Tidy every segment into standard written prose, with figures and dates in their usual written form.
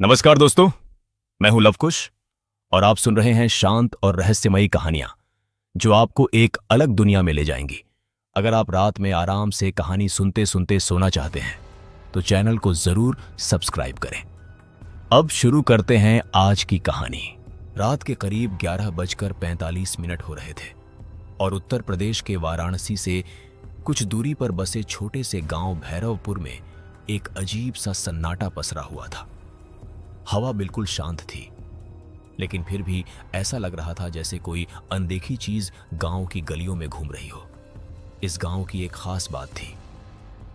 नमस्कार दोस्तों, मैं हूं लवकुश और आप सुन रहे हैं शांत और रहस्यमयी कहानियां जो आपको एक अलग दुनिया में ले जाएंगी। अगर आप रात में आराम से कहानी सुनते सुनते सोना चाहते हैं तो चैनल को जरूर सब्सक्राइब करें। अब शुरू करते हैं आज की कहानी। रात के करीब 11:45 हो रहे थे और उत्तर प्रदेश के वाराणसी से कुछ दूरी पर बसे छोटे से गांव भैरवपुर में एक अजीब सा सन्नाटा पसरा हुआ था। हवा बिल्कुल शांत थी, लेकिन फिर भी ऐसा लग रहा था जैसे कोई अनदेखी चीज गांव की गलियों में घूम रही हो। इस गांव की एक खास बात थी।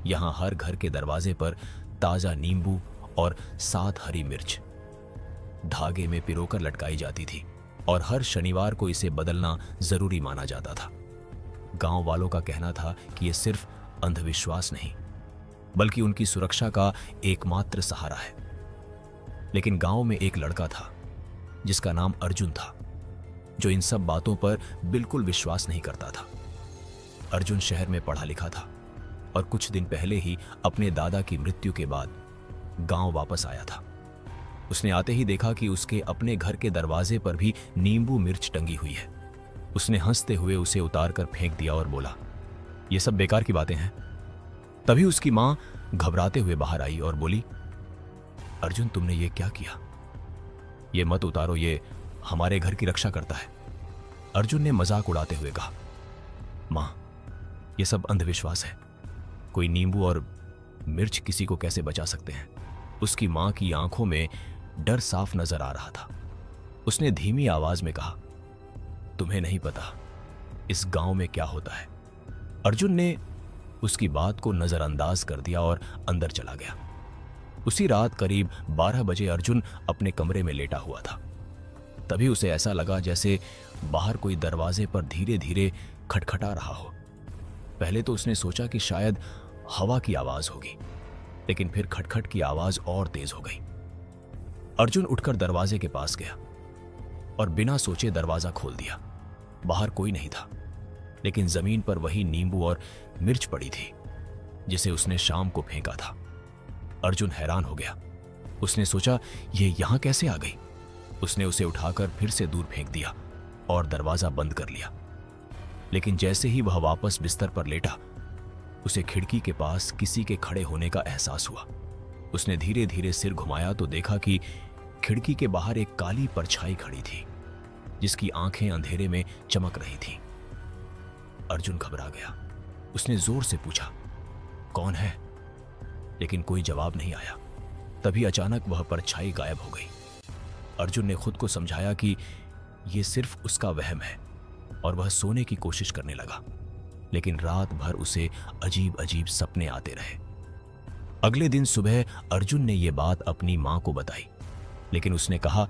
यहां हर घर के दरवाजे पर ताजा नींबू और 7 हरी मिर्च धागे में पिरोकर लटकाई जाती थी और हर शनिवार को इसे बदलना जरूरी माना जाता था। गांव वालों का कहना था कि यह सिर्फ अंधविश्वास नहीं बल्कि उनकी सुरक्षा का एकमात्र सहारा है। लेकिन गांव में एक लड़का था जिसका नाम अर्जुन था, जो इन सब बातों पर बिल्कुल विश्वास नहीं करता था। अर्जुन शहर में पढ़ा लिखा था और कुछ दिन पहले ही अपने दादा की मृत्यु के बाद गांव वापस आया था। उसने आते ही देखा कि उसके अपने घर के दरवाजे पर भी नींबू मिर्च टंगी हुई है। उसने हंसते हुए उसे उतार कर फेंक दिया और बोला, ये सब बेकार की बातें हैं। तभी उसकी मां घबराते हुए बाहर आई और बोली, अर्जुन, तुमने ये क्या किया? ये मत उतारो, ये हमारे घर की रक्षा करता है। अर्जुन ने मजाक उड़ाते हुए कहा, मां, ये सब अंधविश्वास है। कोई नींबू और मिर्च किसी को कैसे बचा सकते हैं? उसकी मां की आंखों में डर साफ नजर आ रहा था। उसने धीमी आवाज में कहा, तुम्हें नहीं पता इस गांव में क्या होता है। अर्जुन ने उसकी बात को नजरअंदाज कर दिया और अंदर चला गया। उसी रात करीब 12 बजे अर्जुन अपने कमरे में लेटा हुआ था। तभी उसे ऐसा लगा जैसे बाहर कोई दरवाजे पर धीरे धीरे खटखटा रहा हो। पहले तो उसने सोचा कि शायद हवा की आवाज होगी, लेकिन फिर खटखट की आवाज और तेज हो गई। अर्जुन उठकर दरवाजे के पास गया और बिना सोचे दरवाजा खोल दिया। बाहर कोई नहीं था, लेकिन जमीन पर वही नींबू और मिर्च पड़ी थी जिसे उसने शाम को फेंका था। अर्जुन हैरान हो गया। उसने सोचा, ये यहां कैसे आ गई? उसने उसे उठाकर फिर से दूर फेंक दिया और दरवाजा बंद कर लिया। लेकिन जैसे ही वह वापस बिस्तर पर लेटा, उसे खिड़की के पास किसी के खड़े होने का एहसास हुआ। उसने धीरे धीरे सिर घुमाया तो देखा कि खिड़की के बाहर एक काली परछाई खड़ी थी जिसकी आंखें अंधेरे में चमक रही थीं। अर्जुन घबरा गया। उसने जोर से पूछा, कौन है? लेकिन कोई जवाब नहीं आया। तभी अचानक वह परछाई गायब हो गई। अर्जुन ने खुद को समझाया कि यह सिर्फ उसका वहम है और वह सोने की कोशिश करने लगा। लेकिन रात भर उसे अजीब अजीब सपने आते रहे। अगले दिन सुबह अर्जुन ने यह बात अपनी मां को बताई, लेकिन उसने कहा,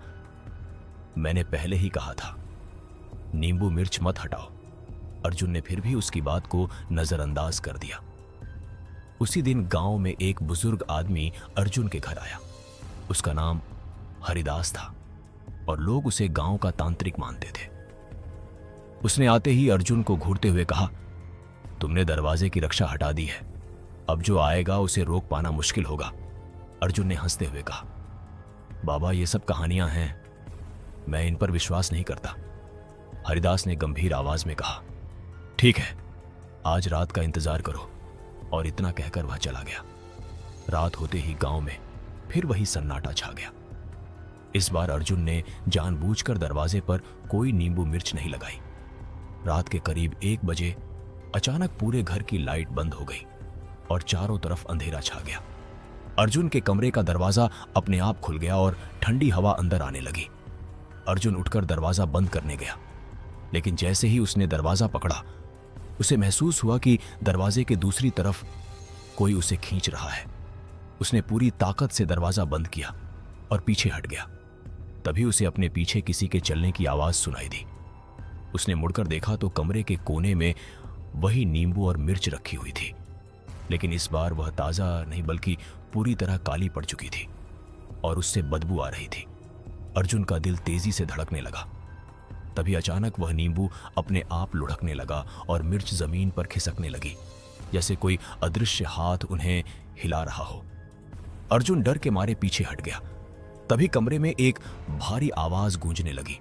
मैंने पहले ही कहा था, नींबू मिर्च मत हटाओ। अर्जुन ने फिर भी उसकी बात को नजरअंदाज कर दिया। उसी दिन गांव में एक बुजुर्ग आदमी अर्जुन के घर आया। उसका नाम हरिदास था और लोग उसे गांव का तांत्रिक मानते थे। उसने आते ही अर्जुन को घूरते हुए कहा, तुमने दरवाजे की रक्षा हटा दी है, अब जो आएगा उसे रोक पाना मुश्किल होगा। अर्जुन ने हंसते हुए कहा, बाबा, ये सब कहानियां हैं, मैं इन पर विश्वास नहीं करता। हरिदास ने गंभीर आवाज में कहा, ठीक है, आज रात का इंतजार करो। और इतना कहकर वह चला गया। रात होते ही गांव में फिर वही सन्नाटा छा गया। इस बार अर्जुन ने जानबूझकर दरवाजे पर कोई नींबू मिर्च नहीं लगाई। रात के करीब 1 बजे अचानक पूरे घर की लाइट बंद हो गई और चारों तरफ अंधेरा छा गया। अर्जुन के कमरे का दरवाजा अपने आप खुल गया और ठंडी हवा अंदर आने लगी। अर्जुन उठकर दरवाजा बंद करने गया, लेकिन जैसे ही उसने दरवाजा पकड़ा, उसे महसूस हुआ कि दरवाजे के दूसरी तरफ कोई उसे खींच रहा है। उसने पूरी ताकत से दरवाजा बंद किया और पीछे हट गया। तभी उसे अपने पीछे किसी के चलने की आवाज सुनाई दी। उसने मुड़कर देखा तो कमरे के कोने में वही नींबू और मिर्च रखी हुई थी, लेकिन इस बार वह ताजा नहीं बल्कि पूरी तरह काली पड़ चुकी थी और उससे बदबू आ रही थी। अर्जुन का दिल तेजी से धड़कने लगा। तभी अचानक वह नींबू अपने आप लुढ़कने लगा और मिर्च जमीन पर खिसकने लगी, जैसे कोई अदृश्य हाथ उन्हें हिला रहा हो। अर्जुन डर के मारे पीछे हट गया। तभी कमरे में एक भारी आवाज गूंजने लगी।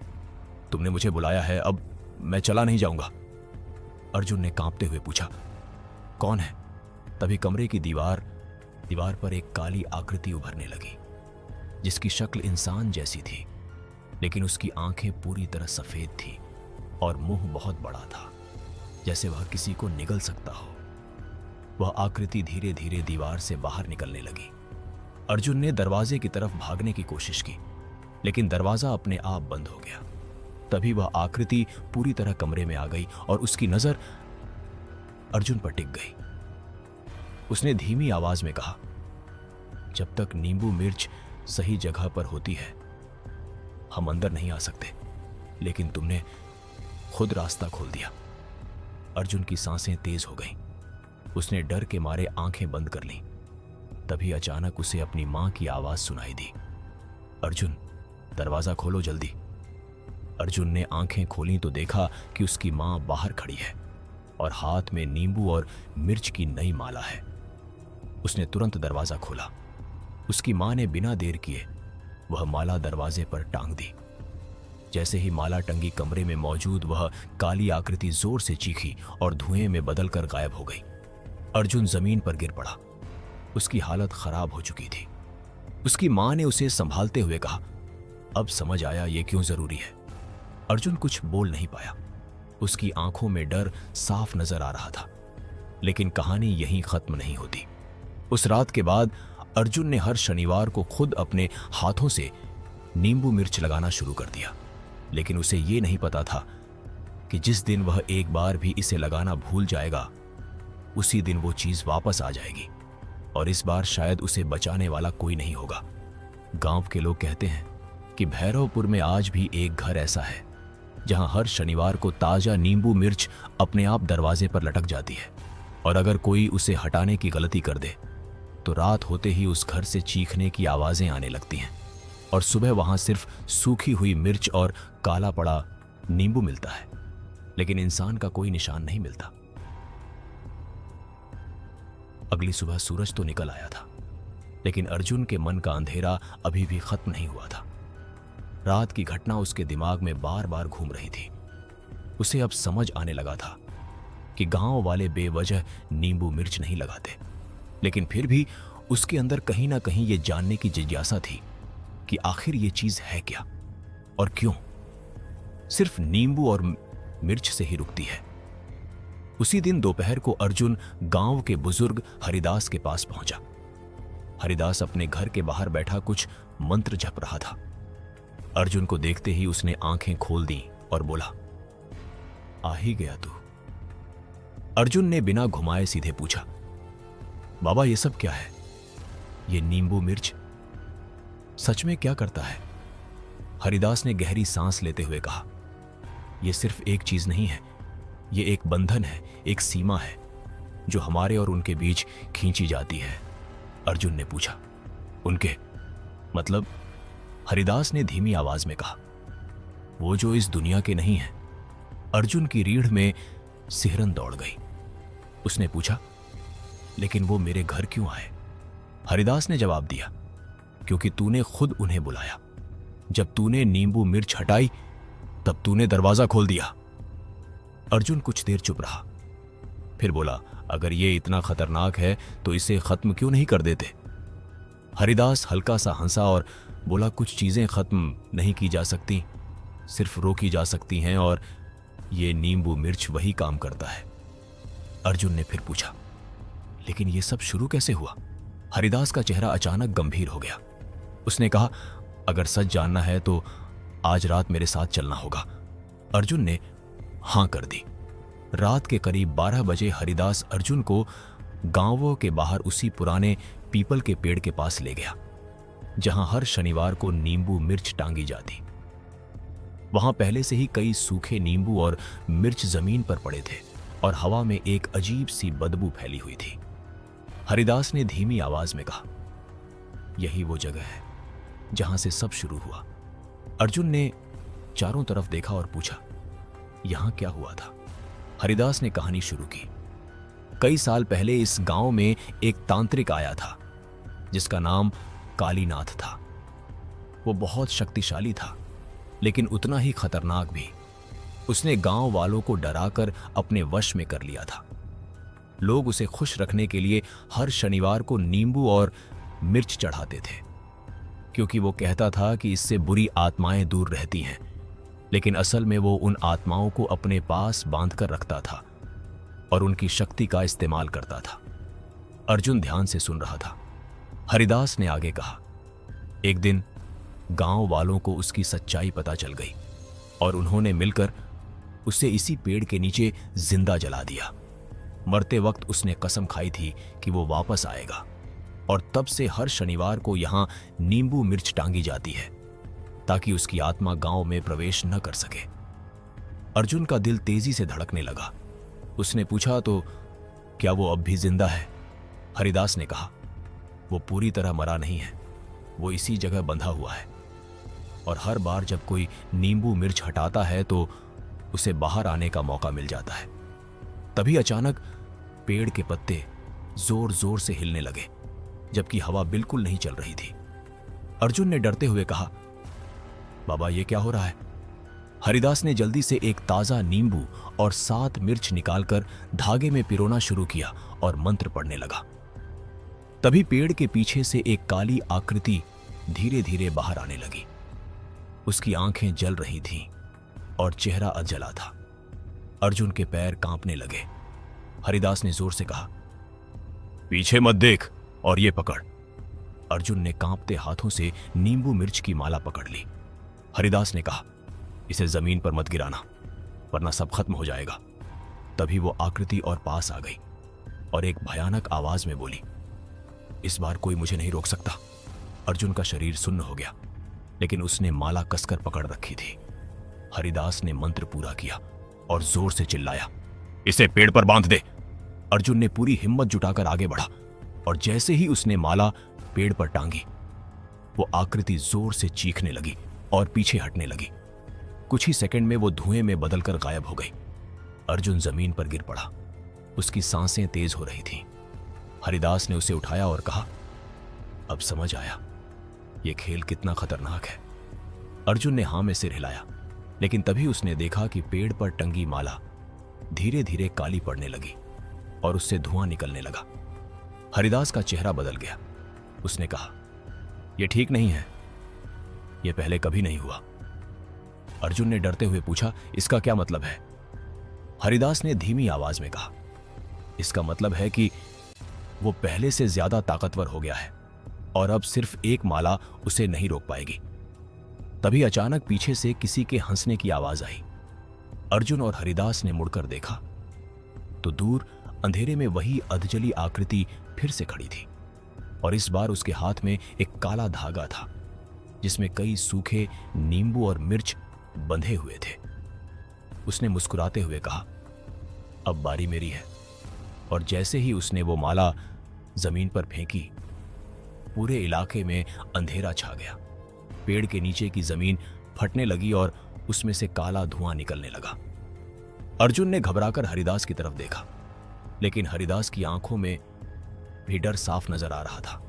तुमने मुझे बुलाया है, अब मैं चला नहीं जाऊंगा। अर्जुन ने कांपते हुए पूछा, कौन है? तभी कमरे की दीवार पर एक काली आकृति उभरने लगी, जिसकी शक्ल इंसान जैसी थी, लेकिन उसकी आंखें पूरी तरह सफेद थी और मुंह बहुत बड़ा था, जैसे वह किसी को निगल सकता हो। वह आकृति धीरे धीरे दीवार से बाहर निकलने लगी। अर्जुन ने दरवाजे की तरफ भागने की कोशिश की, लेकिन दरवाजा अपने आप बंद हो गया। तभी वह आकृति पूरी तरह कमरे में आ गई और उसकी नजर अर्जुन पर टिक गई। उसने धीमी आवाज में कहा, जब तक नींबू मिर्च सही जगह पर होती है हम अंदर नहीं आ सकते, लेकिन तुमने खुद रास्ता खोल दिया। अर्जुन की सांसें तेज हो गईं। उसने डर के मारे आंखें बंद कर लीं। तभी अचानक उसे अपनी मां की आवाज सुनाई दी, अर्जुन, दरवाजा खोलो जल्दी। अर्जुन ने आंखें खोलीं तो देखा कि उसकी मां बाहर खड़ी है और हाथ में नींबू और मिर्च की नई माला है। उसने तुरंत दरवाजा खोला। उसकी मां ने बिना देर किए वह माला दरवाजे पर टांग दी। जैसे ही माला टंगी, कमरे में मौजूद वह काली आकृति जोर से चीखी और धुएं में बदलकर गायब हो गई। अर्जुन जमीन पर गिर पड़ा। उसकी हालत खराब हो चुकी थी। उसकी मां ने उसे संभालते हुए कहा, अब समझ आया ये क्यों जरूरी है। अर्जुन कुछ बोल नहीं पाया। उसकी आंखों में डर साफ नजर आ रहा था। लेकिन कहानी यहीं खत्म नहीं होती। उस रात के बाद अर्जुन ने हर शनिवार को खुद अपने हाथों से नींबू मिर्च लगाना शुरू कर दिया। लेकिन उसे ये नहीं पता था कि जिस दिन वह एक बार भी इसे लगाना भूल जाएगा, उसी दिन वो चीज वापस आ जाएगी और इस बार शायद उसे बचाने वाला कोई नहीं होगा। गांव के लोग कहते हैं कि भैरवपुर में आज भी एक घर ऐसा है जहां हर शनिवार को ताजा नींबू मिर्च अपने आप दरवाजे पर लटक जाती है और अगर कोई उसे हटाने की गलती कर दे तो रात होते ही उस घर से चीखने की आवाजें आने लगती हैं और सुबह वहां सिर्फ सूखी हुई मिर्च और काला पड़ा नींबू मिलता है, लेकिन इंसान का कोई निशान नहीं मिलता। अगली सुबह सूरज तो निकल आया था, लेकिन अर्जुन के मन का अंधेरा अभी भी खत्म नहीं हुआ था। रात की घटना उसके दिमाग में बार बार घूम रही थी। उसे अब समझ आने लगा था कि गांव वाले बेवजह नींबू मिर्च नहीं लगाते, लेकिन फिर भी उसके अंदर कहीं ना कहीं ये जानने की जिज्ञासा थी कि आखिर ये चीज है क्या और क्यों सिर्फ नींबू और मिर्च से ही रुकती है। उसी दिन दोपहर को अर्जुन गांव के बुजुर्ग हरिदास के पास पहुंचा। हरिदास अपने घर के बाहर बैठा कुछ मंत्र जप रहा था। अर्जुन को देखते ही उसने आंखें खोल दी और बोला, आ ही गया तू। अर्जुन ने बिना घुमाए सीधे पूछा, बाबा ये सब क्या है? ये नींबू मिर्च सच में क्या करता है? हरिदास ने गहरी सांस लेते हुए कहा, यह सिर्फ एक चीज नहीं है, ये एक बंधन है, एक सीमा है जो हमारे और उनके बीच खींची जाती है। अर्जुन ने पूछा, उनके मतलब? हरिदास ने धीमी आवाज में कहा, वो जो इस दुनिया के नहीं है। अर्जुन की रीढ़ में सिहरन दौड़ गई। उसने पूछा, लेकिन वो मेरे घर क्यों आए? हरिदास ने जवाब दिया, क्योंकि तूने खुद उन्हें बुलाया। जब तूने नींबू मिर्च हटाई तब तूने दरवाजा खोल दिया। अर्जुन कुछ देर चुप रहा, फिर बोला, अगर ये इतना खतरनाक है तो इसे खत्म क्यों नहीं कर देते? हरिदास हल्का सा हंसा और बोला, कुछ चीजें खत्म नहीं की जा सकती, सिर्फ रोकी जा सकती हैं और ये नींबू मिर्च वही काम करता है। अर्जुन ने फिर पूछा, लेकिन ये सब शुरू कैसे हुआ? हरिदास का चेहरा अचानक गंभीर हो गया। उसने कहा, अगर सच जानना है तो आज रात मेरे साथ चलना होगा। अर्जुन ने हां कर दी। रात के करीब 12 बजे हरिदास अर्जुन को गांवों के बाहर उसी पुराने पीपल के पेड़ के पास ले गया जहां हर शनिवार को नींबू मिर्च टांगी जाती। वहां पहले से ही कई सूखे नींबू और मिर्च जमीन पर पड़े थे और हवा में एक अजीब सी बदबू फैली हुई थी। हरिदास ने धीमी आवाज में कहा, यही वो जगह है जहां से सब शुरू हुआ। अर्जुन ने चारों तरफ देखा और पूछा, यहां क्या हुआ था? हरिदास ने कहानी शुरू की। कई साल पहले इस गांव में एक तांत्रिक आया था जिसका नाम कालीनाथ था। वो बहुत शक्तिशाली था, लेकिन उतना ही खतरनाक भी। उसने गांव वालों को डराकर अपने वश में कर लिया था। लोग उसे खुश रखने के लिए हर शनिवार को नींबू और मिर्च चढ़ाते थे, क्योंकि वो कहता था कि इससे बुरी आत्माएं दूर रहती हैं। लेकिन असल में वो उन आत्माओं को अपने पास बांधकर रखता था और उनकी शक्ति का इस्तेमाल करता था। अर्जुन ध्यान से सुन रहा था। हरिदास ने आगे कहा, एक दिन गांव वालों को उसकी सच्चाई पता चल गई और उन्होंने मिलकर उसे इसी पेड़ के नीचे जिंदा जला दिया। मरते वक्त उसने कसम खाई थी कि वो वापस आएगा, और तब से हर शनिवार को यहां नींबू मिर्च टांगी जाती है ताकि उसकी आत्मा गांव में प्रवेश न कर सके। अर्जुन का दिल तेजी से धड़कने लगा। उसने पूछा, तो क्या वो अब भी जिंदा है? हरिदास ने कहा, वो पूरी तरह मरा नहीं है, वो इसी जगह बंधा हुआ है, और हर बार जब कोई नींबू मिर्च हटाता है तो उसे बाहर आने का मौका मिल जाता है। तभी अचानक पेड़ के पत्ते जोर जोर से हिलने लगे, जबकि हवा बिल्कुल नहीं चल रही थी। अर्जुन ने डरते हुए कहा, बाबा ये क्या हो रहा है? हरिदास ने जल्दी से एक ताजा नींबू और 7 मिर्च निकालकर धागे में पिरोना शुरू किया और मंत्र पढ़ने लगा। तभी पेड़ के पीछे से एक काली आकृति धीरे धीरे बाहर आने लगी। उसकी आंखें जल रही थीं और चेहरा अधजला था। अर्जुन के पैर कांपने लगे। हरिदास ने जोर से कहा, पीछे मत देख और ये पकड़। अर्जुन ने कांपते हाथों से नींबू मिर्च की माला पकड़ ली। हरिदास ने कहा, इसे जमीन पर मत गिराना, वरना सब खत्म हो जाएगा। तभी वो आकृति और पास आ गई और एक भयानक आवाज में बोली, इस बार कोई मुझे नहीं रोक सकता। अर्जुन का शरीर सुन्न हो गया, लेकिन उसने माला कसकर पकड़ रखी थी। हरिदास ने मंत्र पूरा किया और जोर से चिल्लाया, इसे पेड़ पर बांध दे। अर्जुन ने पूरी हिम्मत जुटाकर आगे बढ़ा, और जैसे ही उसने माला पेड़ पर टांगी, वो आकृति जोर से चीखने लगी और पीछे हटने लगी। कुछ ही सेकंड में वो धुएं में बदलकर गायब हो गई। अर्जुन जमीन पर गिर पड़ा। उसकी सांसें तेज हो रही थीं। हरिदास ने उसे उठाया और कहा, अब समझ आया ये खेल कितना खतरनाक है। अर्जुन ने हां में सिर हिलाया, लेकिन तभी उसने देखा कि पेड़ पर टंगी माला धीरे धीरे काली पड़ने लगी और उससे धुआं निकलने लगा। हरिदास का चेहरा बदल गया। उसने कहा, यह ठीक नहीं है, यह पहले कभी नहीं हुआ। अर्जुन ने डरते हुए पूछा, इसका क्या मतलब है? हरिदास ने धीमी आवाज में कहा, इसका मतलब है कि वो पहले से ज्यादा ताकतवर हो गया है और अब सिर्फ एक माला उसे नहीं रोक पाएगी। तभी अचानक पीछे से किसी के हंसने की आवाज आई। अर्जुन और हरिदास ने मुड़कर देखा तो दूर अंधेरे में वही अधजली आकृति फिर से खड़ी थी, और इस बार उसके हाथ में एक काला धागा था जिसमें कई सूखे नींबू और मिर्च बंधे हुए थे। उसने मुस्कुराते हुए कहा, अब बारी मेरी है। और जैसे ही उसने वो माला जमीन पर फेंकी, पूरे इलाके में अंधेरा छा गया। पेड़ के नीचे की जमीन फटने लगी और उसमें से काला धुआं निकलने लगा। अर्जुन ने घबराकर हरिदास की तरफ देखा, लेकिन हरिदास की आंखों में भी डर साफ नजर आ रहा था।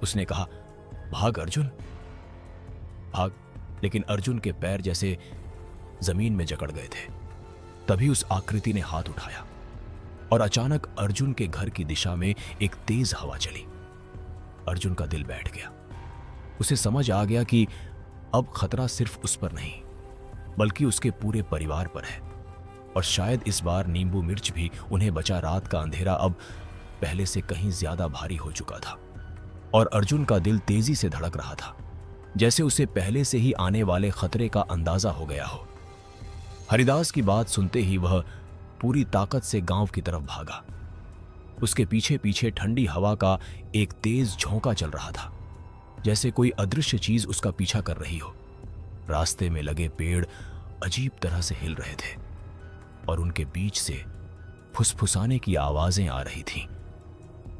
उसने कहा, भाग अर्जुन, भाग। लेकिन अर्जुन के पैर जैसे जमीन में जकड़ गए थे। तभी उस आकृति ने हाथ उठाया और अचानक अर्जुन के घर की दिशा में एक तेज हवा चली। अर्जुन का दिल बैठ गया। उसे समझ आ गया कि अब खतरा सिर्फ उस पर नहीं, बल्कि उसके पूरे परिवार पर है, और शायद इस बार नींबू मिर्च भी उन्हें बचा। रात का अंधेरा अब पहले से कहीं ज्यादा भारी हो चुका था, और अर्जुन का दिल तेजी से धड़क रहा था, जैसे उसे पहले से ही आने वाले खतरे का अंदाजा हो गया हो। हरिदास की बात सुनते ही वह पूरी ताकत से गांव की तरफ भागा। उसके पीछे पीछे ठंडी हवा का एक तेज झोंका चल रहा था, जैसे कोई अदृश्य चीज उसका पीछा कर रही हो। रास्ते में लगे पेड़ अजीब तरह से हिल रहे थे और उनके बीच से फुसफुसाने की आवाजें आ रही थीं।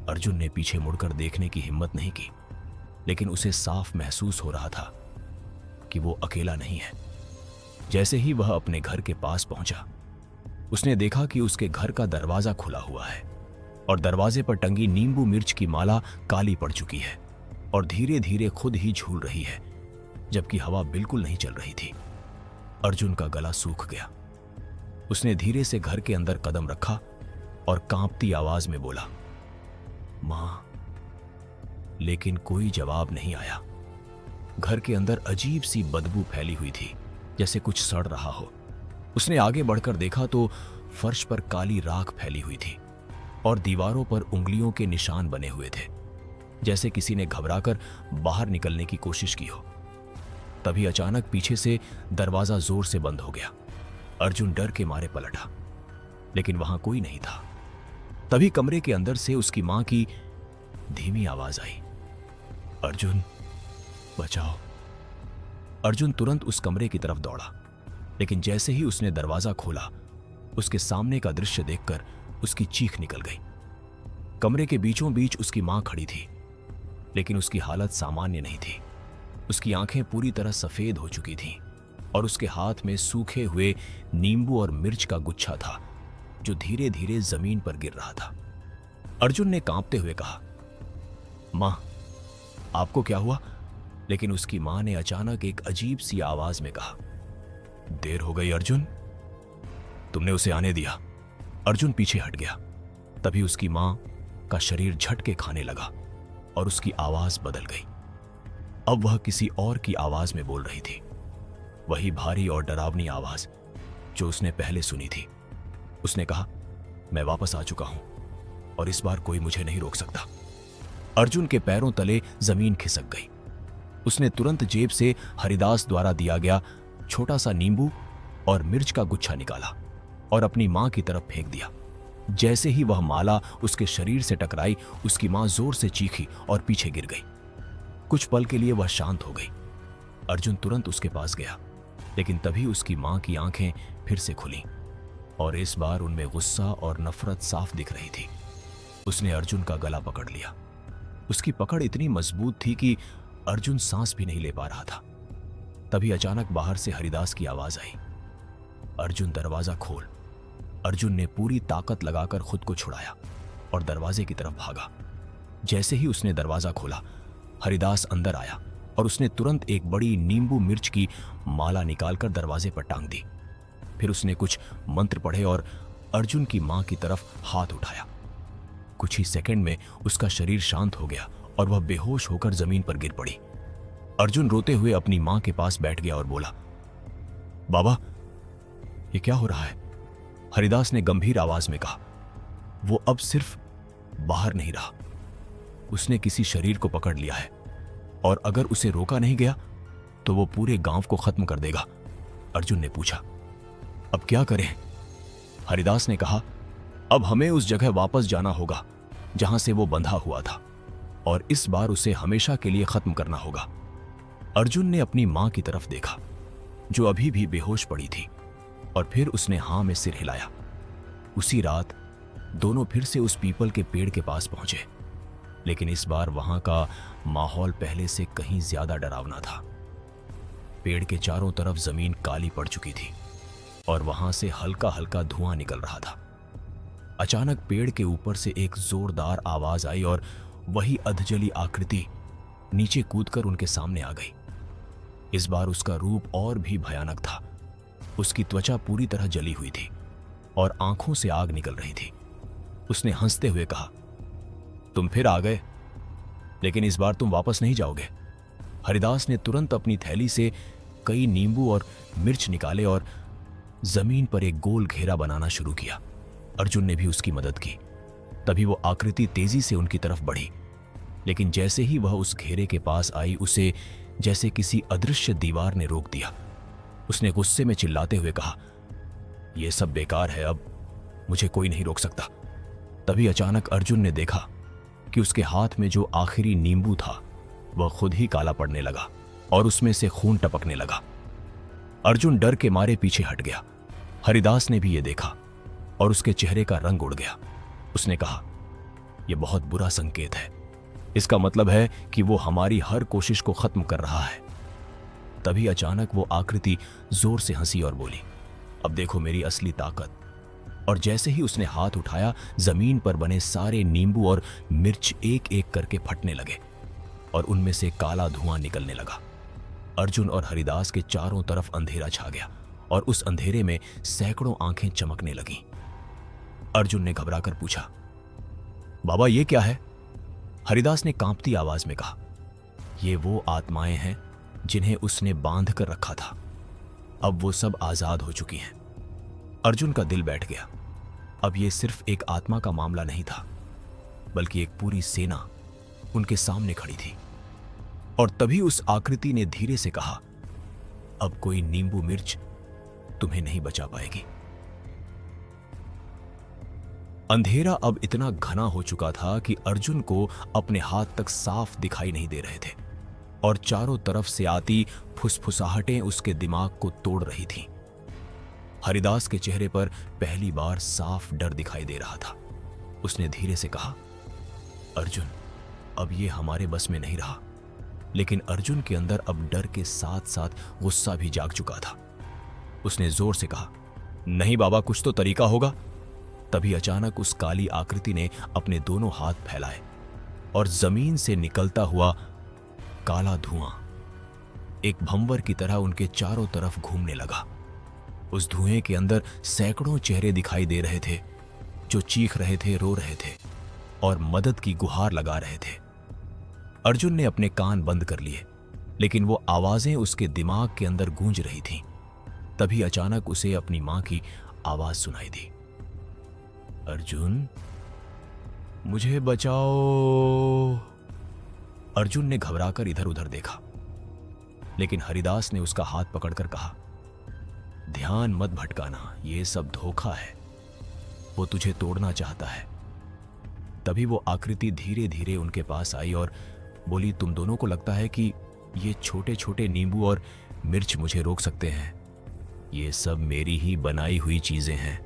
अर्जुन ने पीछे मुड़कर देखने की हिम्मत नहीं की, लेकिन उसे साफ महसूस हो रहा था कि वो अकेला नहीं है। जैसे ही वह अपने घर के पास पहुंचा, उसने देखा कि उसके घर का दरवाजा खुला हुआ है और दरवाजे पर टंगी नींबू मिर्च की माला काली पड़ चुकी है और धीरे धीरे खुद ही झूल रही है। जबकि हवा बिल्कुल नहीं चल रही थी। अर्जुन का गला सूख गया। उसने धीरे से घर के अंदर कदम रखा और कांपती आवाज में बोला, मां। लेकिन कोई जवाब नहीं आया। घर के अंदर अजीब सी बदबू फैली हुई थी, जैसे कुछ सड़ रहा हो। उसने आगे बढ़कर देखा तो फर्श पर काली राख फैली हुई थी और दीवारों पर उंगलियों के निशान बने हुए थे, जैसे किसी ने घबराकर बाहर निकलने की कोशिश की हो। तभी अचानक पीछे से दरवाजा जोर से बंद हो गया। अर्जुन डर के मारे पलटा, लेकिन वहां कोई नहीं था। तभी कमरे के अंदर से उसकी मां की धीमी आवाज आई, अर्जुन, बचाओ। अर्जुन तुरंत उस कमरे की तरफ दौड़ा, लेकिन जैसे ही उसने दरवाजा खोला, उसके सामने का दृश्य देखकर उसकी चीख निकल गई। कमरे के बीचों बीच उसकी मां खड़ी थी, लेकिन उसकी हालत सामान्य नहीं थी। उसकी आंखें पूरी तरह सफेद हो चुकी थीं और उसके हाथ में सूखे हुए नींबू और मिर्च का गुच्छा था, जो धीरे धीरे जमीन पर गिर रहा था। अर्जुन ने कांपते हुए कहा, मां, आपको क्या हुआ? लेकिन उसकी मां ने अचानक एक अजीब सी आवाज में कहा, देर हो गई अर्जुन, तुमने उसे आने दिया। अर्जुन पीछे हट गया। तभी उसकी मां का शरीर झटके खाने लगा और उसकी आवाज बदल गई। अब वह किसी और की आवाज में बोल रही थी, वही भारी और डरावनी आवाज जो उसने पहले सुनी थी। उसने कहा, मैं वापस आ चुका हूं और इस बार कोई मुझे नहीं रोक सकता। अर्जुन के पैरों तले जमीन खिसक गई। उसने तुरंत जेब से हरिदास द्वारा दिया गया छोटा सा नींबू और मिर्च का गुच्छा निकाला और अपनी मां की तरफ फेंक दिया। जैसे ही वह माला उसके शरीर से टकराई, उसकी मां जोर से चीखी और पीछे गिर गई। कुछ पल के लिए वह शांत हो गई। अर्जुन तुरंत उसके पास गया, लेकिन तभी उसकी मां की आंखें फिर से खुलीं और इस बार उनमें गुस्सा और नफरत साफ दिख रही थी। उसने अर्जुन का गला पकड़ लिया। उसकी पकड़ इतनी मजबूत थी कि अर्जुन सांस भी नहीं ले पा रहा था। तभी अचानक बाहर से हरिदास की आवाज आई, अर्जुन, दरवाजा खोल। अर्जुन ने पूरी ताकत लगाकर खुद को छुड़ाया और दरवाजे की तरफ भागा। जैसे ही उसने दरवाजा खोला, हरिदास अंदर आया और उसने तुरंत एक बड़ी नींबू मिर्च की माला निकालकर दरवाजे पर टांग दी। फिर उसने कुछ मंत्र पढ़े और अर्जुन की मां की तरफ हाथ उठाया। कुछ ही सेकंड में उसका शरीर शांत हो गया और वह बेहोश होकर जमीन पर गिर पड़ी। अर्जुन रोते हुए अपनी मां के पास बैठ गया और बोला, बाबा, ये क्या हो रहा है? हरिदास ने गंभीर आवाज में कहा, वो अब सिर्फ बाहर नहीं रहा, उसने किसी शरीर को पकड़ लिया है और अगर उसे रोका नहीं गया तो वो पूरे गांव को खत्म कर देगा। अर्जुन ने पूछा, अब क्या करें? हरिदास ने कहा, अब हमें उस जगह वापस जाना होगा जहां से वो बंधा हुआ था और इस बार उसे हमेशा के लिए खत्म करना होगा। अर्जुन ने अपनी मां की तरफ देखा, जो अभी भी बेहोश पड़ी थी, और फिर उसने हां में सिर हिलाया। उसी रात दोनों फिर से उस पीपल के पेड़ के पास पहुंचे, लेकिन इस बार वहां का माहौल पहले से कहीं ज्यादा डरावना था। पेड़ के चारों तरफ जमीन काली पड़ चुकी थी और वहां से हल्का हल्का धुआं निकल रहा था। अचानक पेड़ के ऊपर से एक जोरदार आवाज आई और वही अधजली आकृति नीचे कूदकर उनके सामने आ गई। इस बार उसका रूप और भी भयानक था। उसकी त्वचा पूरी तरह जली हुई थी और आंखों से आग निकल रही थी। उसने हंसते हुए कहा, तुम फिर आ गए, लेकिन इस बार तुम वापस नहीं जाओगे। हरिदास ने तुरंत अपनी थैली से कई नींबू और मिर्च निकाले और जमीन पर एक गोल घेरा बनाना शुरू किया। अर्जुन ने भी उसकी मदद की। तभी वो आकृति तेजी से उनकी तरफ बढ़ी, लेकिन जैसे ही वह उस घेरे के पास आई, उसे जैसे किसी अदृश्य दीवार ने रोक दिया। उसने गुस्से में चिल्लाते हुए कहा, यह सब बेकार है, अब मुझे कोई नहीं रोक सकता। तभी अचानक अर्जुन ने देखा कि उसके हाथ में जो आखिरी नींबू था वह खुद ही काला पड़ने लगा और उसमें से खून टपकने लगा। अर्जुन डर के मारे पीछे हट गया। हरिदास ने भी यह देखा और उसके चेहरे का रंग उड़ गया। उसने कहा, यह बहुत बुरा संकेत है, इसका मतलब है कि वो हमारी हर कोशिश को खत्म कर रहा है। तभी अचानक वो आकृति जोर से हंसी और बोली, अब देखो मेरी असली ताकत। और जैसे ही उसने हाथ उठाया, जमीन पर बने सारे नींबू और मिर्च एक एक करके फटने लगे और उनमें से काला धुआं निकलने लगा। अर्जुन और हरिदास के चारों तरफ अंधेरा छा गया और उस अंधेरे में सैकड़ों आंखें चमकने लगीं। अर्जुन ने घबराकर पूछा, बाबा ये क्या है? हरिदास ने कांपती आवाज में कहा, ये वो आत्माएं हैं जिन्हें उसने बांध कर रखा था। अब वो सब आजाद हो चुकी हैं। अर्जुन का दिल बैठ गया। अब ये सिर्फ एक आत्मा का मामला नहीं था, बल्कि एक पूरी सेना उनके सामने खड़ी थी। और तभी उस आकृति ने धीरे से कहा, अब कोई नींबू मिर्च तुम्हें नहीं बचा पाएगी। अंधेरा अब इतना घना हो चुका था कि अर्जुन को अपने हाथ तक साफ दिखाई नहीं दे रहे थे और चारों तरफ से आती फुसफुसाहटें उसके दिमाग को तोड़ रही थीं। हरिदास के चेहरे पर पहली बार साफ डर दिखाई दे रहा था। उसने धीरे से कहा, अर्जुन, अब ये हमारे बस में नहीं रहा। लेकिन अर्जुन के अंदर अब डर के साथ साथ गुस्सा भी जाग चुका था। उसने जोर से कहा, नहीं बाबा, कुछ तो तरीका होगा। तभी अचानक उस काली आकृति ने अपने दोनों हाथ फैलाए और जमीन से निकलता हुआ काला धुआं एक भंवर की तरह उनके चारों तरफ घूमने लगा। उस धुएं के अंदर सैकड़ों चेहरे दिखाई दे रहे थे जो चीख रहे थे, रो रहे थे और मदद की गुहार लगा रहे थे। अर्जुन ने अपने कान बंद कर लिए, लेकिन वो आवाजें उसके दिमाग के अंदर गूंज रही थीं। तभी अचानक उसे अपनी मां की आवाज सुनाई दी, अर्जुन, मुझे बचाओ। अर्जुन ने घबराकर इधर उधर देखा, लेकिन हरिदास ने उसका हाथ पकड़कर कहा, ध्यान मत भटकाना, ये सब धोखा है। वो तुझे तोड़ना चाहता है। तभी वो आकृति धीरे धीरे उनके पास आई और बोली, तुम दोनों को लगता है कि ये छोटे छोटे नींबू और मिर्च मुझे रोक सकते हैं? ये सब मेरी ही बनाई हुई चीजें हैं।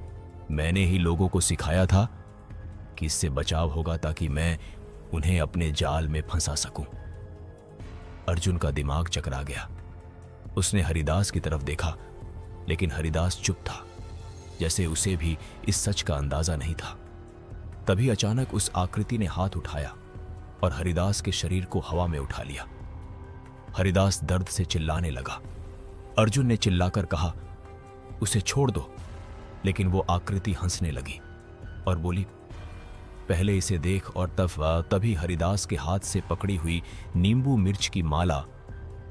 मैंने ही लोगों को सिखाया था कि इससे बचाव होगा ताकि मैं उन्हें अपने जाल में फंसा सकूं। अर्जुन का दिमाग चकरा गया। उसने हरिदास की तरफ देखा, लेकिन हरिदास चुप था, जैसे उसे भी इस सच का अंदाजा नहीं था। तभी अचानक उस आकृति ने हाथ उठाया और हरिदास के शरीर को हवा में उठा लिया। हरिदास दर्द से चिल्लाने लगा। अर्जुन ने चिल्लाकर कहा, उसे छोड़ दो। लेकिन वो आकृति हंसने लगी और बोली, पहले इसे देख। और तभी हरिदास के हाथ से पकड़ी हुई नींबू मिर्च की माला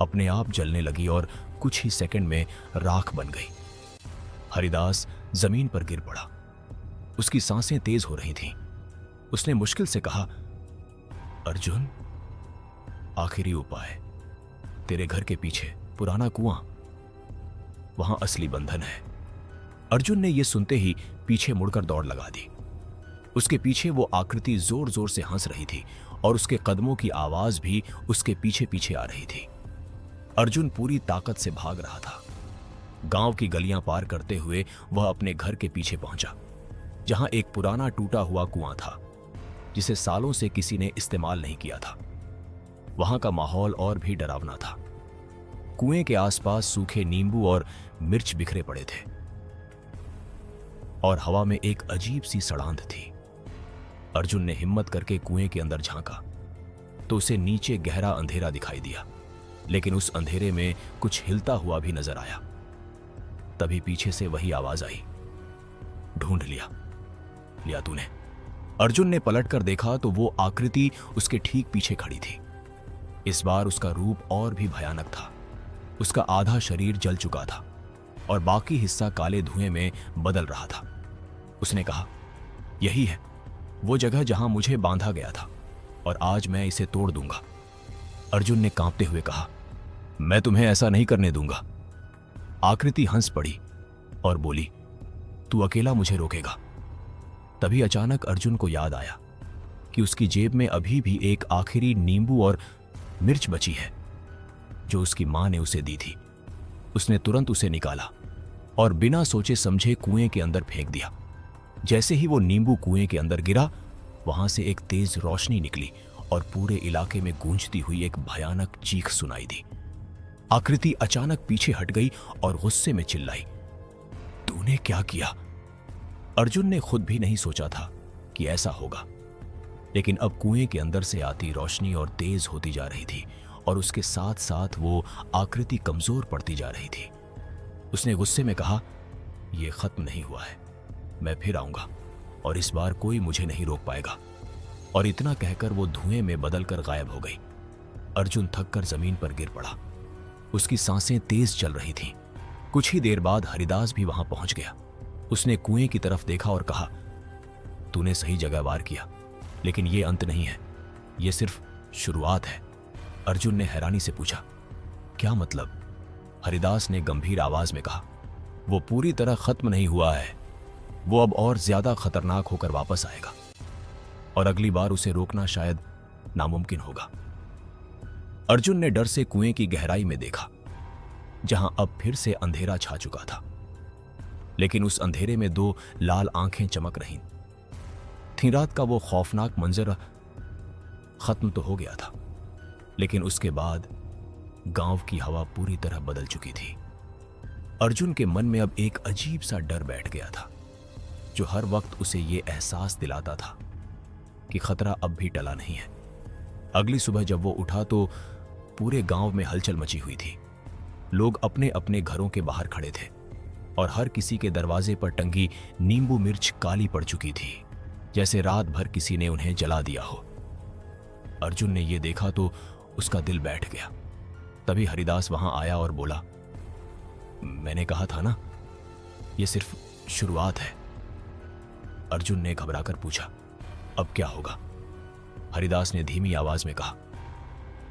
अपने आप जलने लगी और कुछ ही सेकंड में राख बन गई। हरिदास जमीन पर गिर पड़ा। उसकी सांसें तेज हो रही थीं। उसने मुश्किल से कहा, अर्जुन, आखिरी उपाय, तेरे घर के पीछे पुराना कुआं, वहां असली बंधन है। अर्जुन ने यह सुनते ही पीछे मुड़कर दौड़ लगा दी। उसके पीछे वो आकृति जोर जोर से हंस रही थी और उसके कदमों की आवाज भी उसके पीछे पीछे आ रही थी। अर्जुन पूरी ताकत से भाग रहा था। गांव की गलियां पार करते हुए वह अपने घर के पीछे पहुंचा, जहां एक पुराना टूटा हुआ कुआं था जिसे सालों से किसी ने इस्तेमाल नहीं किया था। वहां का माहौल और भी डरावना था। कुएं के आसपास सूखे नींबू और मिर्च बिखरे पड़े थे और हवा में एक अजीब सी सड़ांध थी। अर्जुन ने हिम्मत करके कुएं के अंदर झांका तो उसे नीचे गहरा अंधेरा दिखाई दिया, लेकिन उस अंधेरे में कुछ हिलता हुआ भी नजर आया। तभी पीछे से वही आवाज आई, ढूंढ लिया तूने। अर्जुन ने पलटकर देखा तो वो आकृति उसके ठीक पीछे खड़ी थी। इस बार उसका रूप और भी भयानक था। उसका आधा शरीर जल चुका था और बाकी हिस्सा काले धुएं में बदल रहा था। उसने कहा, यही है वो जगह जहां मुझे बांधा गया था और आज मैं इसे तोड़ दूंगा। अर्जुन ने कांपते हुए कहा, मैं तुम्हें ऐसा नहीं करने दूंगा। आकृति हंस पड़ी और बोली, तू अकेला मुझे रोकेगा? तभी अचानक अर्जुन को याद आया कि उसकी जेब में अभी भी एक आखिरी नींबू और मिर्च बची है जो उसकी मां ने उसे दी थी। उसने तुरंत उसे निकाला और बिना सोचे समझे कुएं के अंदर फेंक दिया। जैसे ही वो नींबू कुएं के अंदर गिरा, वहां से एक तेज रोशनी निकली और पूरे इलाके में गूंजती हुई एक भयानक चीख सुनाई दी। आकृति अचानक पीछे हट गई और गुस्से में चिल्लाई, तूने क्या किया? अर्जुन ने खुद भी नहीं सोचा था कि ऐसा होगा, लेकिन अब कुएं के अंदर से आती रोशनी और तेज होती जा रही थी और उसके साथ साथ वो आकृति कमजोर पड़ती जा रही थी। उसने गुस्से में कहा, यह खत्म नहीं हुआ है, मैं फिर आऊंगा और इस बार कोई मुझे नहीं रोक पाएगा। और इतना कहकर वो धुएं में बदलकर गायब हो गई। अर्जुन थककर जमीन पर गिर पड़ा। उसकी सांसें तेज चल रही थीं। कुछ ही देर बाद हरिदास भी वहां पहुंच गया। उसने कुएं की तरफ देखा और कहा, तूने सही जगह वार किया, लेकिन ये अंत नहीं है, ये सिर्फ शुरुआत है। अर्जुन ने हैरानी से पूछा, क्या मतलब? हरिदास ने गंभीर आवाज में कहा, वो पूरी तरह खत्म नहीं हुआ है, वो अब और ज्यादा खतरनाक होकर वापस आएगा और अगली बार उसे रोकना शायद नामुमकिन होगा। अर्जुन ने डर से कुएं की गहराई में देखा, जहां अब फिर से अंधेरा छा चुका था। लेकिन उस अंधेरे में दो लाल आंखें चमक रही थीं। रात का वो खौफनाक मंजर खत्म तो हो गया था, लेकिन उसके बाद गांव की हवा पूरी तरह बदल चुकी थी। अर्जुन के मन में अब एक अजीब सा डर बैठ गया था, जो हर वक्त उसे ये एहसास दिलाता था कि खतरा अब भी टला नहीं है। अगली सुबह जब वो उठा तो पूरे गांव में हलचल मची हुई थी। लोग अपने अपने घरों के बाहर खड़े थे और हर किसी के दरवाजे पर टंगी नींबू मिर्च काली पड़ चुकी थी, जैसे रात भर किसी ने उन्हें जला दिया हो। अर्जुन ने यह देखा तो उसका दिल बैठ गया। तभी हरिदास वहां आया और बोला, मैंने कहा था ना, यह सिर्फ शुरुआत है। अर्जुन ने घबराकर पूछा, अब क्या होगा? हरिदास ने धीमी आवाज में कहा,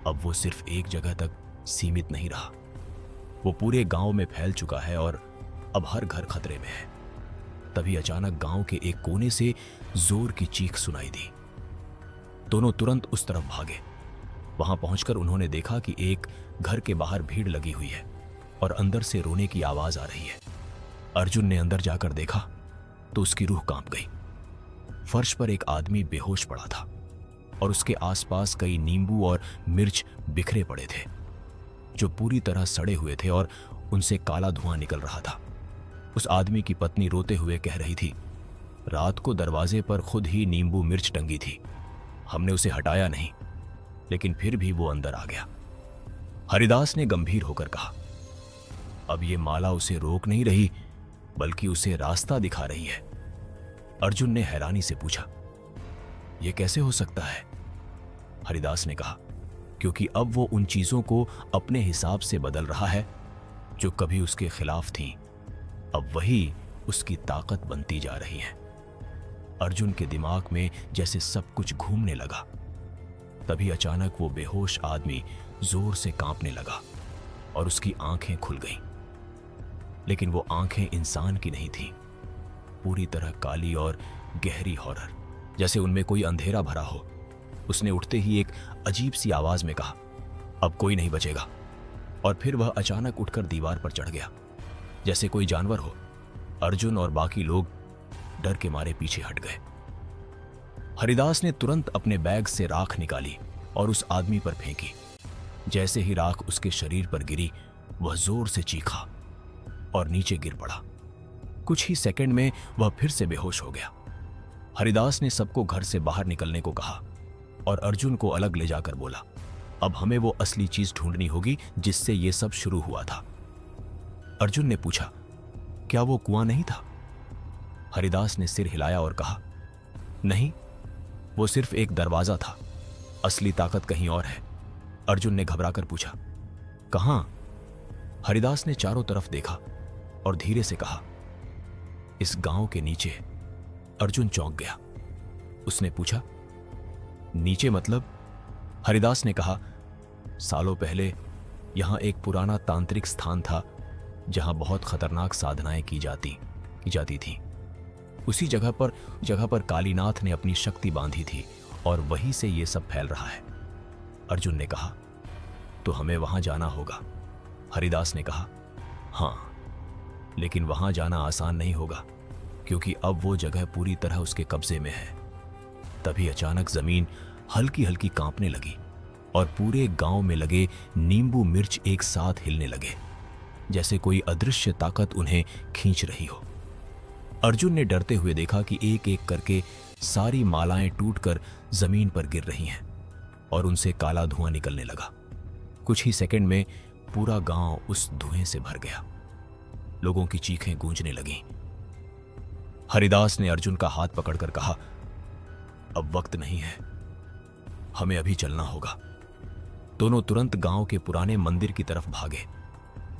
अब वो सिर्फ एक जगह तक सीमित नहीं रहा, वो पूरे गांव में फैल चुका है और अब हर घर खतरे में है। तभी अचानक गांव के एक कोने से जोर की चीख सुनाई दी। दोनों तुरंत उस तरफ भागे। वहां पहुंचकर उन्होंने देखा कि एक घर के बाहर भीड़ लगी हुई है और अंदर से रोने की आवाज आ रही है। अर्जुन ने अंदर जाकर देखा तो उसकी रूह कांप गई। फर्श पर एक आदमी बेहोश पड़ा था और उसके आसपास कई नींबू और मिर्च बिखरे पड़े थे, जो पूरी तरह सड़े हुए थे और उनसे काला धुआं निकल रहा था। उस आदमी की पत्नी रोते हुए कह रही थी, रात को दरवाजे पर खुद ही नींबू मिर्च टंगी थी, हमने उसे हटाया नहीं, लेकिन फिर भी वो अंदर आ गया। हरिदास ने गंभीर होकर कहा, अब ये माला उसे रोक नहीं रही, बल्कि उसे रास्ता दिखा रही है। अर्जुन ने हैरानी से पूछा, यह कैसे हो सकता है? हरिदास ने कहा, क्योंकि अब वो उन चीजों को अपने हिसाब से बदल रहा है जो कभी उसके खिलाफ थीं, अब वही उसकी ताकत बनती जा रही है। अर्जुन के दिमाग में जैसे सब कुछ घूमने लगा। तभी अचानक वो बेहोश आदमी जोर से कांपने लगा और उसकी आंखें खुल गईं। लेकिन वो आंखें इंसान की नहीं थीं, पूरी तरह काली और गहरी हॉरर, जैसे उनमें कोई अंधेरा भरा हो। उसने उठते ही एक अजीब सी आवाज में कहा, अब कोई नहीं बचेगा। और फिर वह अचानक उठकर दीवार पर चढ़ गया, जैसे कोई जानवर हो। अर्जुन और बाकी लोग डर के मारे पीछे हट गए। हरिदास ने तुरंत अपने बैग से राख निकाली और उस आदमी पर फेंकी। जैसे ही राख उसके शरीर पर गिरी, वह जोर से चीखा और नीचे गिर पड़ा। कुछ ही सेकंड में वह फिर से बेहोश हो गया। हरिदास ने सबको घर से बाहर निकलने को कहा और अर्जुन को अलग ले जाकर बोला, अब हमें वो असली चीज ढूंढनी होगी जिससे ये सब शुरू हुआ था। अर्जुन ने पूछा, क्या वो कुआं नहीं था? हरिदास ने सिर हिलाया और कहा, नहीं, वो सिर्फ एक दरवाजा था, असली ताकत कहीं और है। अर्जुन ने घबराकर पूछा, कहां? हरिदास ने चारों तरफ देखा और धीरे से कहा, इस गांव के नीचे। अर्जुन चौंक गया। उसने पूछा, नीचे मतलब? हरिदास ने कहा, सालों पहले यहां एक पुराना तांत्रिक स्थान था जहां बहुत खतरनाक साधनाएं की जाती थीं। उसी जगह पर कालीनाथ ने अपनी शक्ति बांधी थी और वहीं से ये सब फैल रहा है। अर्जुन ने कहा, तो हमें वहां जाना होगा। हरिदास ने कहा, हां, लेकिन वहां जाना आसान नहीं होगा, क्योंकि अब वो जगह पूरी तरह उसके कब्जे में है। तभी अचानक जमीन हल्की हल्की कांपने लगी और पूरे गांव में लगे नींबू मिर्च एक साथ हिलने लगे, जैसे कोई अदृश्य ताकत उन्हें खींच रही हो। अर्जुन ने डरते हुए देखा कि एक एक करके सारी मालाएं टूटकर जमीन पर गिर रही हैं और उनसे काला धुआं निकलने लगा। कुछ ही सेकंड में पूरा गांव उस धुएं से भर गया। लोगों की चीखें गूंजने लगीं। हरिदास ने अर्जुन का हाथ पकड़कर कहा, अब वक्त नहीं है, हमें अभी चलना होगा। दोनों तुरंत गांव के पुराने मंदिर की तरफ भागे,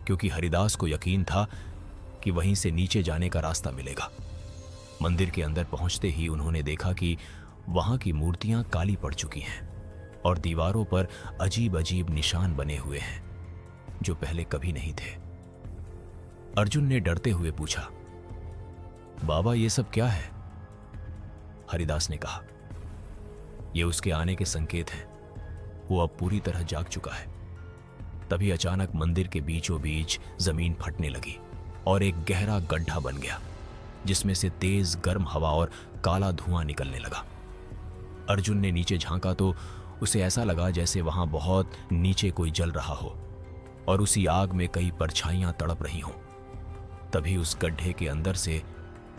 क्योंकि हरिदास को यकीन था कि वहीं से नीचे जाने का रास्ता मिलेगा। मंदिर के अंदर पहुंचते ही उन्होंने देखा कि वहां की मूर्तियां काली पड़ चुकी हैं और दीवारों पर अजीब अजीब निशान बने हुए हैं जो पहले कभी नहीं थे। अर्जुन ने डरते हुए पूछा, बाबा ये सब क्या है? हरिदास ने कहा, ये उसके आने के संकेत हैं। वो अब पूरी तरह जाग चुका है। तभी अचानक मंदिर के बीचों बीच जमीन फटने लगी और एक गहरा गड्ढा बन गया, जिसमें से तेज गर्म हवा और काला धुआं निकलने लगा। अर्जुन ने नीचे झांका तो उसे ऐसा लगा जैसे वहां बहुत नीचे कोई जल रहा हो और उसी आग में कई परछाइयां तड़प रही हों। तभी उस गड्ढे के अंदर से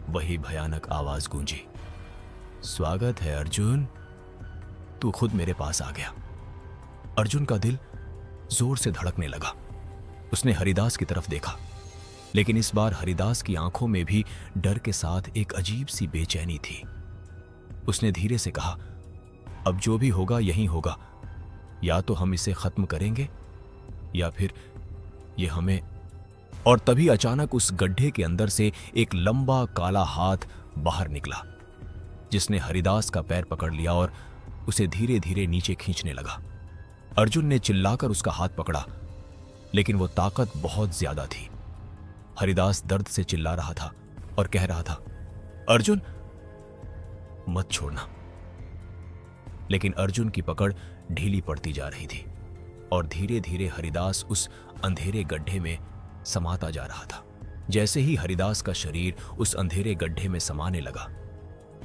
वही भयानक आवाज गूंजी, स्वागत है अर्जुन, तू खुद मेरे पास आ गया। अर्जुन का दिल जोर से धड़कने लगा। उसने हरिदास की तरफ देखा, लेकिन इस बार हरिदास की आंखों में भी डर के साथ एक अजीब सी बेचैनी थी। उसने धीरे से कहा, अब जो भी होगा यही होगा, या तो हम इसे खत्म करेंगे या फिर ये हमें। और तभी अचानक उस गड्ढे के अंदर से एक लंबा काला हाथ बाहर निकला, जिसने हरिदास का पैर पकड़ लिया और उसे धीरे धीरे नीचे खींचने लगा। अर्जुन ने चिल्लाकर उसका हाथ पकड़ा, लेकिन वो ताकत बहुत ज्यादा थी। हरिदास दर्द से चिल्ला रहा था और कह रहा था, अर्जुन मत छोड़ना। लेकिन अर्जुन की पकड़ ढीली पड़ती जा रही थी और धीरे धीरे हरिदास उस अंधेरे गड्ढे में समाता जा रहा था। जैसे ही हरिदास का शरीर उस अंधेरे गड्ढे में समाने लगा,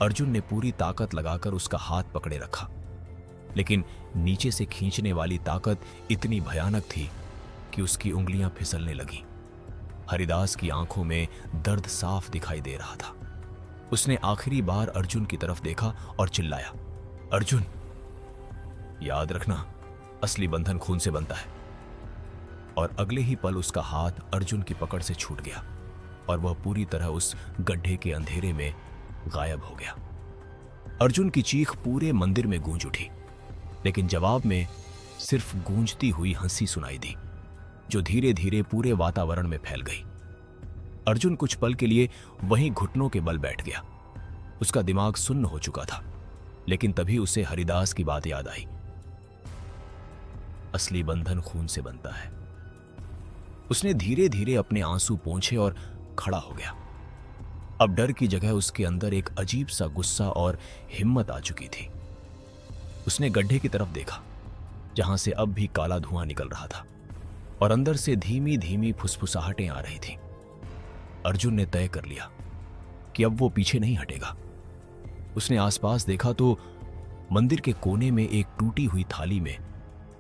अर्जुन ने पूरी ताकत लगाकर उसका हाथ पकड़े रखा, लेकिन नीचे से खींचने वाली ताकत इतनी भयानक थी कि उसकी उंगलियां फिसलने लगीं। हरिदास की आंखों में दर्द साफ दिखाई दे रहा था। उसने आखिरी बार अर्जुन की तरफ देखा और चिल्लाया, अर्जुन याद रखना, असली बंधन खून से बनता है। और अगले ही पल उसका हाथ अर्जुन की पकड़ से छूट गया और वह पूरी तरह उस गड्ढे के अंधेरे में गायब हो गया। अर्जुन की चीख पूरे मंदिर में गूंज उठी, लेकिन जवाब में सिर्फ गूंजती हुई हंसी सुनाई दी, जो धीरे धीरे पूरे वातावरण में फैल गई। अर्जुन कुछ पल के लिए वहीं घुटनों के बल बैठ गया। उसका दिमाग सुन्न हो चुका था, लेकिन तभी उसे हरिदास की बात याद आई, असली बंधन खून से बनता है। उसने धीरे धीरे अपने आंसू पोंछे और खड़ा हो गया। अब डर की जगह उसके अंदर एक अजीब सा गुस्सा और हिम्मत आ चुकी थी। उसने गड्ढे की तरफ देखा, जहां से अब भी काला धुआं निकल रहा था और अंदर से धीमी धीमी फुसफुसाहटें आ रही थीं। अर्जुन ने तय कर लिया कि अब वो पीछे नहीं हटेगा। उसने आसपास देखा तो मंदिर के कोने में एक टूटी हुई थाली में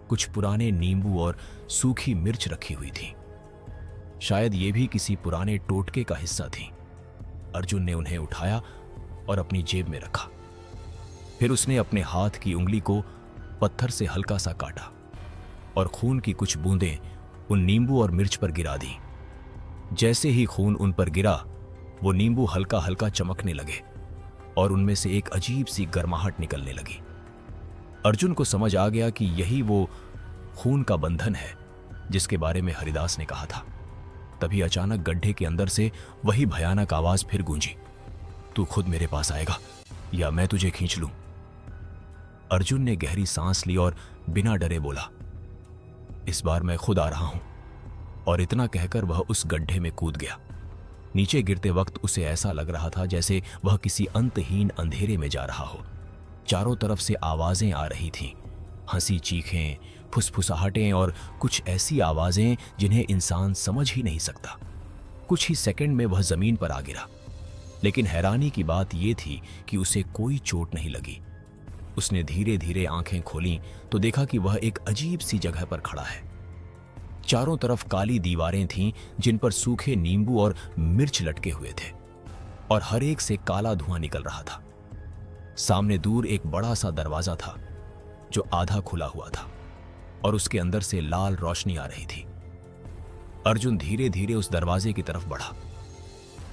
कुछ पुराने नींबू और सूखी मिर्च रखी हुई थी। शायद ये भी किसी पुराने टोटके का हिस्सा थी। अर्जुन ने उन्हें उठाया और अपनी जेब में रखा। फिर उसने अपने हाथ की उंगली को पत्थर से हल्का सा काटा और खून की कुछ बूंदें उन नींबू और मिर्च पर गिरा दी। जैसे ही खून उन पर गिरा, वो नींबू हल्का हल्का चमकने लगे और उनमें से एक अजीब सी गर्माहट निकलने लगी। अर्जुन को समझ आ गया कि यही वो खून का बंधन है जिसके बारे में हरिदास ने कहा था। तभी अचानक गड्ढे के अंदर से वही भयानक आवाज फिर गूंजी, तू खुद मेरे पास आएगा या मैं तुझे खींच लूं। अर्जुन ने गहरी सांस ली और बिना डरे बोला, इस बार मैं खुद आ रहा हूं। और इतना कहकर वह उस गड्ढे में कूद गया। नीचे गिरते वक्त उसे ऐसा लग रहा था जैसे वह किसी अंतहीन अंधेरे में जा रहा हो। चारों तरफ से आवाजें आ रही थीं, हंसी, चीखें, फुसफुसाहटें और कुछ ऐसी आवाजें जिन्हें इंसान समझ ही नहीं सकता। कुछ ही सेकंड में वह जमीन पर आ गिरा, लेकिन हैरानी की बात यह थी कि उसे कोई चोट नहीं लगी। उसने धीरे धीरे आंखें खोलीं तो देखा कि वह एक अजीब सी जगह पर खड़ा है। चारों तरफ काली दीवारें थीं जिन पर सूखे नींबू और मिर्च लटके हुए थे और हर एक से काला धुआं निकल रहा था। सामने दूर एक बड़ा सा दरवाजा था जो आधा खुला हुआ था और उसके अंदर से लाल रोशनी आ रही थी। अर्जुन धीरे धीरे उस दरवाजे की तरफ बढ़ा।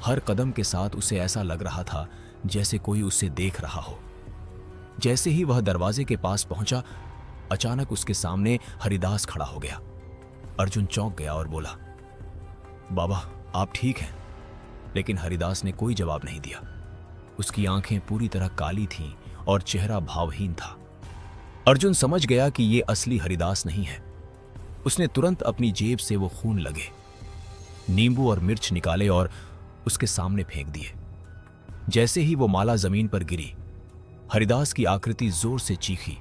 हर कदम के साथ उसे ऐसा लग रहा था जैसे कोई उसे देख रहा हो। जैसे ही वह दरवाजे के पास पहुंचा, अचानक उसके सामने हरिदास खड़ा हो गया। अर्जुन चौंक गया और बोला, बाबा आप ठीक हैं? लेकिन हरिदास ने कोई जवाब नहीं दिया। उसकी आंखें पूरी तरह काली थीं और चेहरा भावहीन था। अर्जुन समझ गया कि ये असली हरिदास नहीं है। उसने तुरंत अपनी जेब से वो खून लगे नींबू और मिर्च निकाले और उसके सामने फेंक दिए। जैसे ही वो माला जमीन पर गिरी, हरिदास की आकृति जोर से चीखी